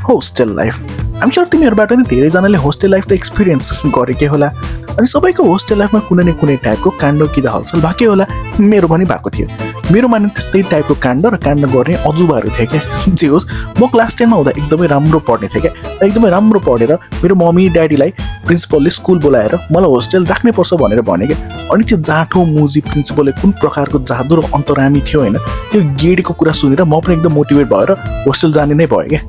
Hostel life. I'm sure तिमीहरूबाट नि धेरैजनाले hostel life त एक्सपिरियन्स गरेकै होला अनि सबैको होस्टेल लाइफमा कुनै न कुनै टाइपको काण्ड कि त हलचल भएकै होला। मेरो पनि भएको थियो। मेरोमा नि त्यस्तै टाइपको काण्ड र काण्ड गर्ने अजुबाहरू थिए क्या। जे होस् म क्लास 10मा हुँदा एकदमै राम्रो पढ्ने थिएँ क्या। एकदमै राम्रो पढेर मेरो मम्मी ड्याडीलाई प्रिन्सिपलले स्कुल बोलाएर मलाई होस्टेल राख्नै पर्छ भनेर भने क्या। अनि त्यो जाँठो मुजी प्रिन्सिपलले कुन प्रकारको जादु र अन्तरामी थियो होइन, त्यो गेडीको कुरा सुनेर म पनि एकदम मोटिभेट भएर होस्टेल जाने नै भयो क्या।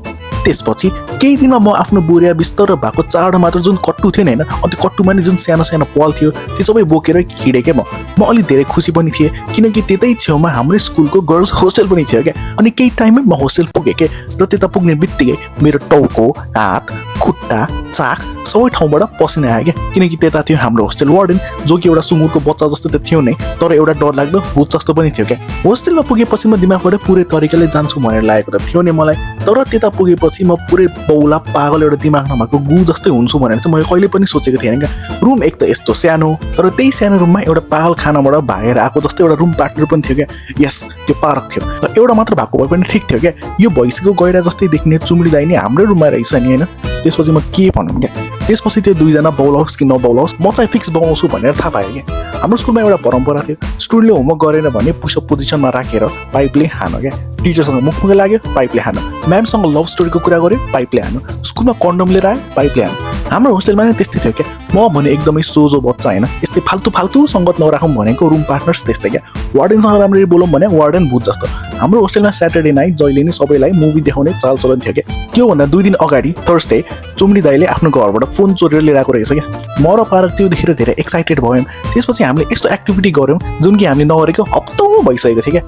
त्यसपछि केही दिनमा म आफ्नो बोरिया बिस्तर भएको चाडो मात्र जुन कट्टु थियो नि होइन, अनि त्यो कट्टुमा नि जुन सानो सानो पल थियो त्यो सबै बोकेर हिँडेँ क्या। म अलिक धेरै खुसी पनि थिएँ किनकि त्यतै छेउमा हाम्रै स्कुलको गर्ल्स होस्टेल पनि थियो क्या। अनि केही टाइममै म होस्टेल पुगेँ क्या र त्यता पुग्ने बित्तिकै मेरो टाउको, हात, खुट्टा, चाक सबै ठाउँबाट पसिना आयो क्या। किनकि त्यता थियो हाम्रो होस्टेल वार्डन जो कि एउटा सुँगुरको बच्चा जस्तो त थियो नै, तर एउटा डरलाग्दो भूत जस्तो पनि थियो क्या। होस्टेलमा पुगेपछि म दिमागबाट पुरै तरिकाले जान्छु भनेर लागेको त थियो नि मलाई, तर त्यता पुगेपछि म पुरै बौला पागल एउटा दिमाग नभएको गु जस्तै हुन्छु भनेर चाहिँ मैले कहिले पनि सोचेको थिएन क्या। रुम एक त यस्तो सानो, तर त्यही सानो रुममा एउटा पागल खानाबाट भागेर आएको जस्तो एउटा रुम पार्टनर पनि थियो क्या। यस, त्यो पार्क थियो र एउटा मात्र भएको भए पनि ठिक थियो क्या। यो भैँसीको गैडा जस्तै देख्ने चुम्डी दाइ नि हाम्रै रुममा रहेछ नि होइन। त्यसपछि म के भनौँ क्या। त्यसपछि त्यो दुईजना बौलाओस् कि नबौलाओस् म चाहिँ फिक्स बौलाउँछु भनेर थाहा पाएँ क्या। हाम्रो स्कुलमा एउटा परम्परा थियो, स्टुडेन्टले होमवर्क गरेन भने पुसअप पोजिसनमा राखेर पाइपले हानो क्या। टिचरसँग मुखमुख लाग्यो पाइपले हानो, म्यामसँग लभ स्टोरीको कुरा गर्यो पाइपले हानो, स्कुलमा कन्डम लिएर आयो पाइपले हानो। हाम्रो होस्टेलमा नै त्यस्तै थियो क्या। म भने एकदमै सोझो बच्चा होइन, यस्तै फाल्तु सङ्गत नराखौँ भनेको रुम पार्टनर्स त्यस्तै क्या। वार्डनसँग राम्ररी बोलौँ भने वार्डन भूत जस्तो। हाम्रो होस्टेलमा स्याटरडे नाइट जहिले नै सबैलाई मुभी देखाउने चालचलन थियो क्या। त्योभन्दा 2 दिन अगाडि थर्सडे चुम्डी दाइले आफ्नो घरबाट फोन चोरेर लिएर आएको रहेछ क्या। म र पारक त्यो देखेर धेरै एक्साइटेड भयौँ। त्यसपछि हामीले यस्तो एक्टिभिटी गऱ्यौँ जुन कि हामीले नगरेको हप्तौँ भइसकेको थियो क्या।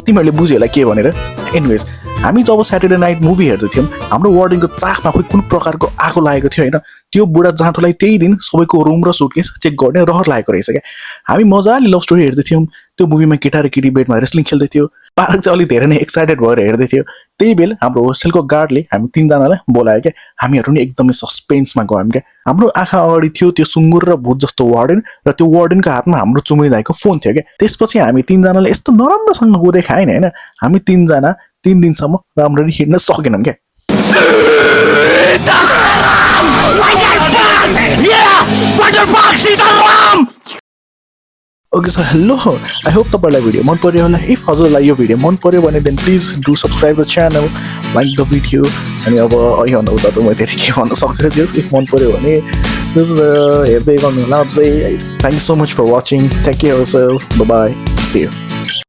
तिमीहरूले बुझ्यो होला के भनेर। एनिवेज हामी जब स्याटरडे नाइट मुभी हेर्दैथ्यौँ हाम्रो वार्डनको चाखमा खोइ कुन प्रकारको आगो लागेको थियो होइन। त्यो बुढा जाँठोलाई त्यही दिन सबैको रुम र सुटकेस चेक गर्ने रहर लागेको रहेछ क्या। हामी मजाले लभ स्टोरी हेर्दैथ्यौँ। त्यो मुभीमा केटा र केटी बेडमा रेस्लिङ खेल्दै थियो। पारक चाहिँ अलिक धेरै नै एक्साइटेड भएर हेर्दै थियो। त्यही बेला हाम्रो होस्टेलको गार्डले हामी 3जनालाई बोलायो क्या। हामीहरू नि एकदमै सस्पेन्समा गयौँ क्या। हाम्रो आँखा अगाडि थियो त्यो सुँगुर र भूत जस्तो वार्डन र त्यो वार्डनको हातमा हाम्रो चुम्डी दाइको फोन थियो क्या। त्यसपछि हामी 3जनाले यस्तो नराम्रोसँग गोदै खाएन होइन, हामी 3जना 3 दिनसम्म राम्ररी हिँड्न सकेनौँ क्या। Okay so hello, I hope तपाईँलाई भिडियो मन पर्यो होला। इफ हजुरलाई यो भिडियो मन पर्यो भने then please do subscribe the channel, like the video. अनि अब योभन्दा उता त म धेरै के भन्न सक्दिनँ। जस इफ मन पर्यो भने हेर्दै गर्नु होला। अझै thank you so much for watching. Take care of yourself, bye bye, see you.